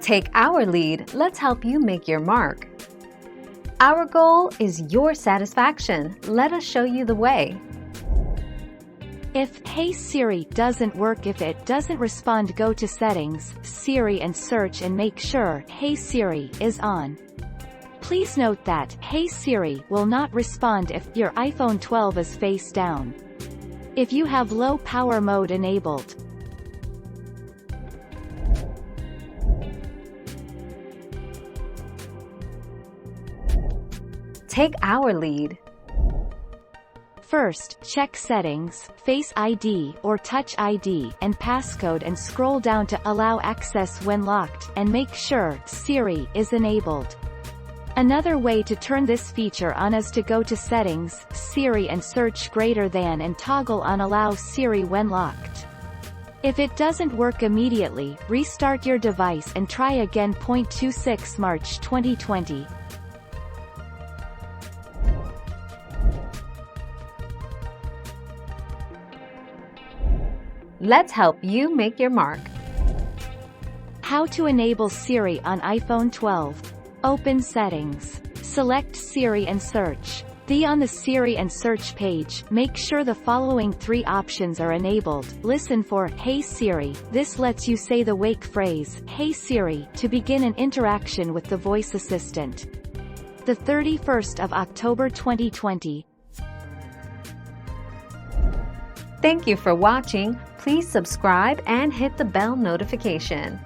Take our lead, let's help you make your mark. Our goal is your satisfaction. Let us show you the way. If Hey Siri doesn't work, if it doesn't respond, go to Settings, Siri and search and make sure Hey Siri is on. Please note that Hey Siri will not respond if your iPhone 12 is face down. If you have low power mode enabled. Take our lead. First, check Settings, Face ID or Touch ID and passcode and scroll down to Allow access when locked and make sure Siri is enabled. Another way to turn this feature on is to go to Settings, Siri and search greater than and toggle on Allow Siri when locked. If it doesn't work immediately, restart your device and try again. 26 March 2020. Let's help you make your mark. How to enable Siri on iPhone 12. Open Settings. Select Siri and search. On the Siri and search page, make sure the following three options are enabled. Listen for Hey Siri. This lets you say the wake phrase, Hey Siri, to begin an interaction with the voice assistant. The 31st of October 2020. Thank you for watching. Please subscribe and hit the bell notification.